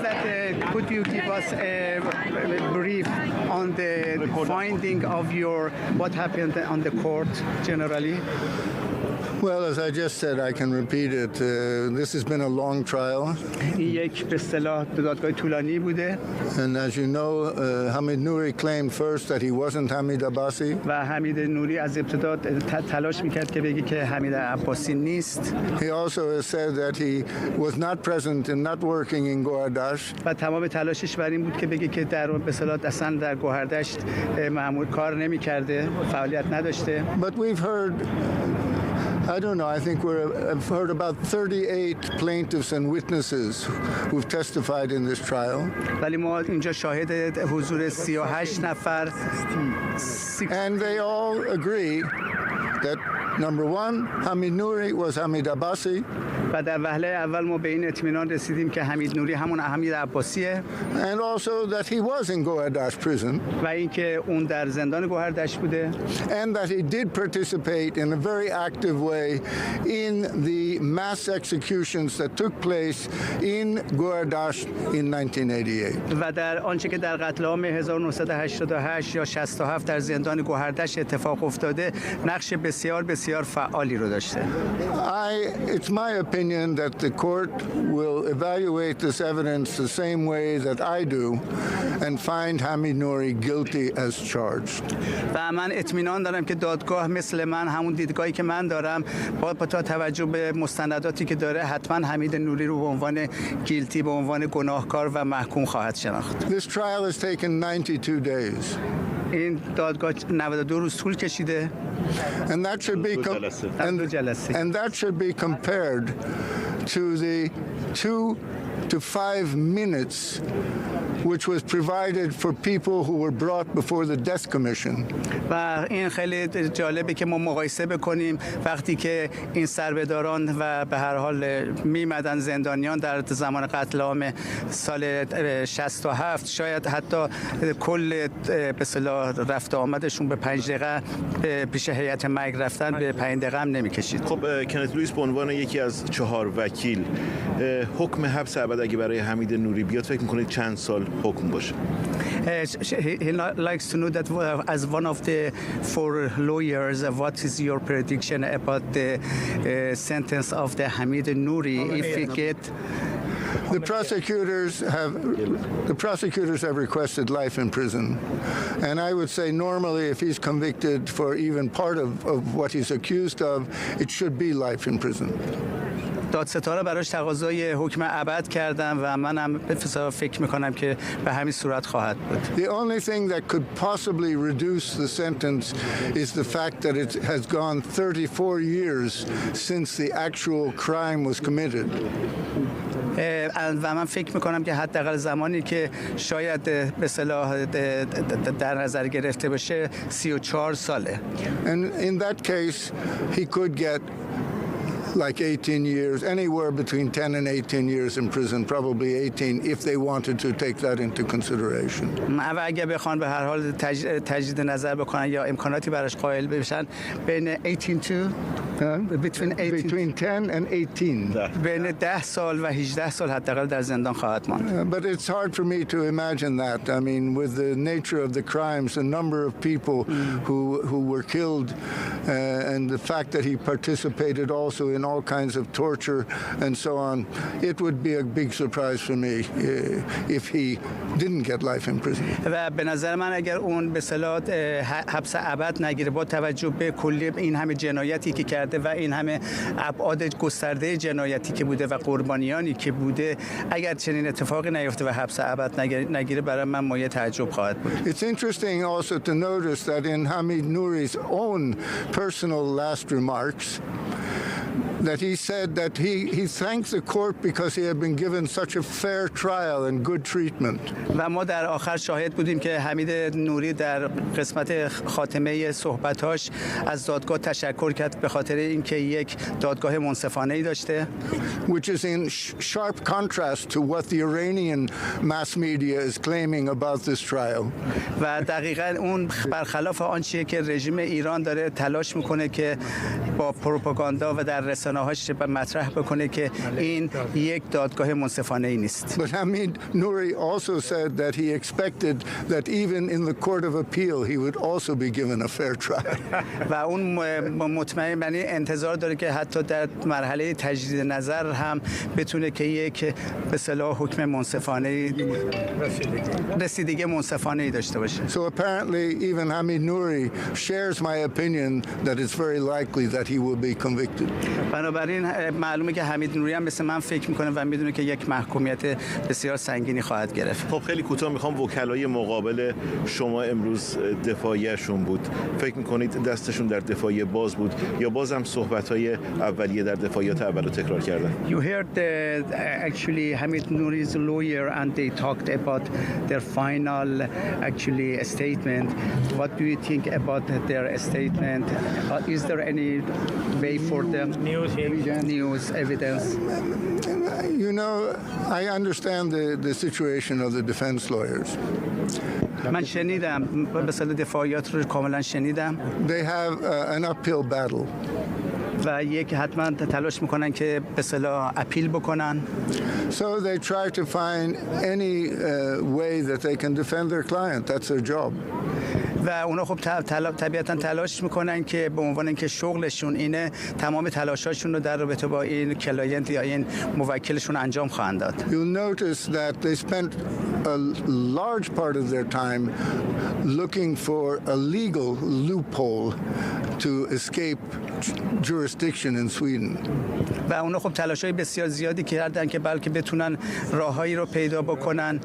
that could you give us a brief on the finding of your what happened on the court generally? Well, as I just said, I can repeat it. This has been a long trial. این یک به اصطلاح دادگاه طولانی بوده. And as you know, Hamid Nouri claimed first that he wasn't Hamid Abbasi. و حمید نوری از ابتدا تلاش میکرد که بگه که حمید عباسی نیست. He also said that he was not present and not working in Gohardasht. و تمام تلاشش بر این بود که بگه که در به اصطلاح اصلا در گوهردشت مأمور کار نمی‌کرده، فعالیت نداشته. But we've heard, I don't know, I think I've heard about 38 plaintiffs and witnesses who've testified in this trial. ولی ما اینجا شاهد حضور 38 نفر And they all agree that number one, Hamid Nouri was Hamid Abbasi. و در وهله اول ما به این اطمینان رسیدیم که حمید نوری همون حمید عباسیه. And also that he was in Gohardasht prison. و اینکه اون در زندان گوهردشت بوده. And that he did participate in a very active way in the mass executions that took place in Gohardasht in 1988. و در آنچه که در قتل عام 1988 یا 67 در زندان گوهردشت اتفاق افتاده نقش بسیار بسیار فعالی رو داشته. It's my opinion that the court will evaluate this evidence the same way that I do and find Hamid Nouri guilty as charged. و من اطمینان دارم که دادگاه مثل من همون دیدگاهی که من دارم با توجه به مستنداتی که داره حتما حمید نوری رو به عنوان گیلتی به عنوان گناهکار و محکوم خواهد شناخت. This trial has taken 92 days. این دادگاه 92 روز طول کشیده. And that should be and that should be compared to the 2 to 5 minutes which was provided for people who were brought before the death commission. و این خیلی جالبه که ما مقایسه بکنیم وقتی که این سربداران و به هر حال میمدن زندانیان در زمان قتل عام سال 67 شاید حتی کل به اصطلاح رفت آمدشون به 5 دقیقه پیش هیئت مرگ رفتن به 5 دقیقه هم نمی‌کشید. خب کنت لوئیس به عنوان یکی از 4 وکیل حکم حبس ابد اگه برای حمید نوری بیاد فکر می‌کنید چند سال حکم باشه؟ He likes to know that as one of the 4 lawyers, what is your prediction about the sentence of the Hamid Nouri if he get? The prosecutors have requested life in prison, and I would say normally if he's convicted for even part of what he's accused of, it should be life in prison. دادستان براش تقاضای حکم ابد کردم و منم به فکر میکنم که به همین صورت خواهد بود. The only thing that could possibly reduce the sentence is the fact that it has gone 34 years since the actual crime was committed. و من فکر میکنم که حداقل زمانی که شاید به اصطلاح در نظر گرفته بشه 34 ساله. And in that case he could get like 18 years, anywhere between 10 and 18 years in prison, probably 18 if they wanted to take that into consideration. و اگه بخوان به هر حال تجدید نظر بکنن یا امکاناتی براش قائل بشن بین 18 to between 10 and 18. بین 10 سال و 18 سال حداقل در زندان خواهد ماند. But it's hard for me to imagine that. I mean, with the nature of the crimes, the number of people who were killed, and the fact that he participated also in all kinds of torture and so on, it would be a big surprise for me if he didn't get life in prison. و به نظر من اگر اون به اصطلاح حبس ابد نگیره با توجه به کلی این همه جنایتی که کرده و این همه ابعاد گسترده جنایتی که بوده و قربانیانی که بوده اگر چنین اتفاقی نیفته و حبس ابد نگیره برای من مایه تعجب خواهد بود. It's interesting also to notice that in Hamid Nouri's own personal last remarks that he said that he thanks the court because he had been given such a fair trial and good treatment. و ما در آخر شاهد بودیم که حمید نوری در قسمت خاتمه صحبتاش از دادگاه تشکر کرد به خاطر اینکه یک دادگاه منصفانه‌ای داشته. Which is in sharp contrast to what the Iranian mass media is claiming about this trial. و دقیقاً اون برخلاف آنچه که رژیم ایران داره تلاش میکنه که با پروپاگاندا و در رسانه‌هاش مطرح بکنه که این یک دادگاه منصفانه ای نیست. But Hamid Nouri also said that he expected that even in the court of appeal he would also be given a fair trial. و اون مطمئن یعنی انتظار داره که حتی در مرحله تجدید نظر هم بتونه که یک به اصطلاح حکم منصفانه رسیدگی منصفانه ای داشته باشه. So apparently even Hamid Nouri shares my opinion that it's very likely that he will be convicted. بنابراین معلومه که حمید نوری هم مثل من فکر میکنه و میدونه که یک محکومیت بسیار سنگینی خواهد گرفت. خب خیلی کوتاه میخوام وکلای مقابل شما امروز دفاعیشون بود. فکر میکنید دستشون در دفاعیه باز بود یا بازم صحبت‌های اولیه در دفاعیات اولو تکرار کردن؟ You heard actually Hamid Nouri's lawyer and they talked about their final actually statement. What do you think about their statement? Is there any way for them news evidence? You know, I understand the situation of the defense lawyers. من شنیدم به اصطلاح دفاعیات رو کاملا شنیدم. They have an uphill battle. و یک حتما تلاش میکنن که به اصطلاح اپیل بکنن. So they try to find any way that they can defend their client. That's their job. و اونا خب طبیعتا تلاش میکنن که به عنوان اینکه شغلشون اینه تمام تلاشاشون رو در رابطه با این کلاینت یا این موکلشون انجام خواهند داد. You'll notice that they spent a large part of their time looking for a legal loophole to escape jurisdiction in Sweden. و اونا خب تلاشای بسیار زیادی کردن که بلکه بتونن راههایی رو پیدا بکنن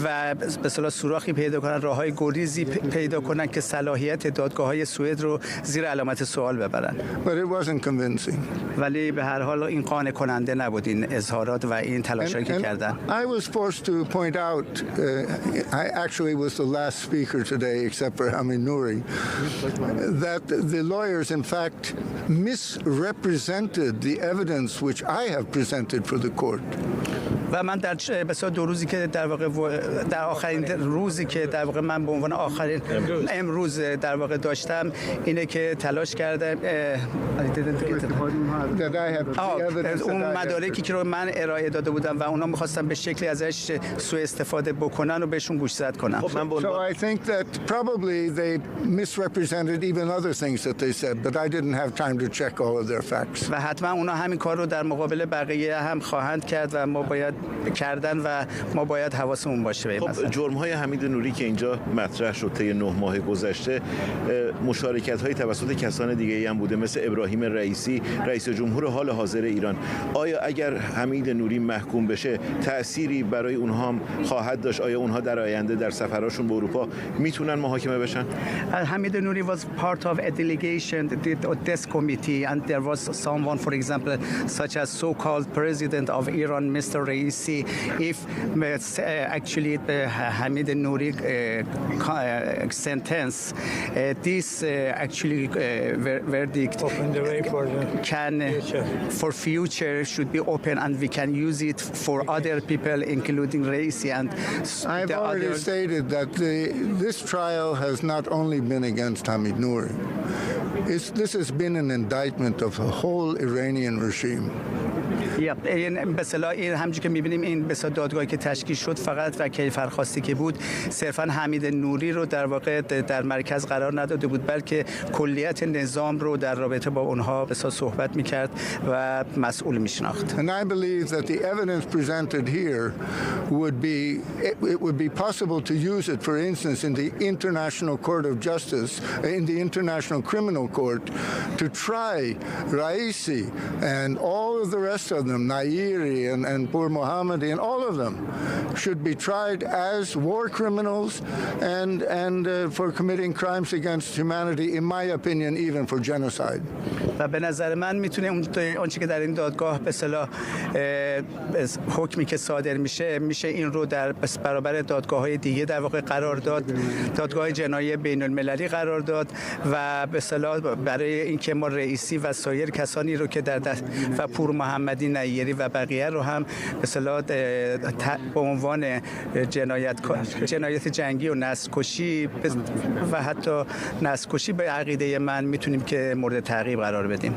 و به اصطلاح سوراخی پیدا کنن، راههای گریزی پیدا کنن که صلاحیت دادگاه‌های سوئد رو زیر علامت سوال ببرن. But it wasn't convincing. ولی به هر حال این قانع کننده نبود این اظهارات و این تلاشایی که کردن. I was forced to point out I actually was the last speaker today except for Hamid Nouri that the lawyers in fact misrepresented the evidence which I have presented for the court. و من در بسیار دو روزی که در واقع در آخرین روزی که در واقع من به عنوان آخرین امروز در واقع داشتم اینه که تلاش کردم اون مدارکی که رو من ارائه داده بودم و اونا می‌خواستن به شکلی ازش سوء استفاده بکنن و بهشون گوشزد کنن. So I think that probably they misrepresented even other things that they said, but I didn't have time to check all of their facts. و حتما اونا همین کار رو در مقابل بقیه هم خواهند کرد و ما باید کردن و ما باید حواسمون باشه به این مسئله. جرم‌های حمید نوری که اینجا مطرح شد طی 9 ماه گذشته مشارکت‌های توسط کسان دیگه‌ای هم بوده مثل ابراهیم رئیسی رئیس جمهور حال حاضر ایران. آیا اگر حمید نوری محکوم بشه تأثیری برای اونها هم خواهد داشت؟ آیا اونها در آینده در سفرهاشون به اروپا میتونن محاکمه بشن؟ حمید نوری was part of a delegation of this committee and there was someone for example such as so-called president of Iran Mr. Raisi. If actually Hamid Nouri sentence this actually verdict can for future should be open and we can use it for other people including Raisi and I've already stated that this trial has not only been against Hamid Nouri. This has been an indictment of the whole Iranian regime. این به اصطلاح این همونجوری که می‌بینیم این به اصطلاح دادگاهی که تشکیل شد فقط و کیفرخواستی که بود صرفاً حمید نوری رو در واقع در مرکز قرار نداده بود بلکه کلیت نظام رو در رابطه با اونها به اصطلاح صحبت می‌کرد و مسئول می‌شناخت. And I believe that the evidence presented here would be possible to use it for instance in the International Court of Justice in the International Criminal Court to try Raisi and all of the rest of them, Nairi and Pur Mohammadi and all of them should be tried as war criminals and for committing crimes against humanity, in my opinion, even for genocide. و به نظر من میتونه اونچه که در این دادگاه به اصطلاح حکمی که صادر میشه این رو در برابر دادگاه‌های دیگه در واقع قرار داد، دادگاه جنایی بین‌المللی قرار داد و به اصطلاح برای اینکه ما رئیسی و سایر کسانی رو که در و پور محمدی احمدی نیری و بقیه رو هم به اصطلاح به عنوان جنایت جنگی و نسل‌کشی و حتی نسل‌کشی به عقیده من میتونیم که مورد تعقیب قرار بدیم.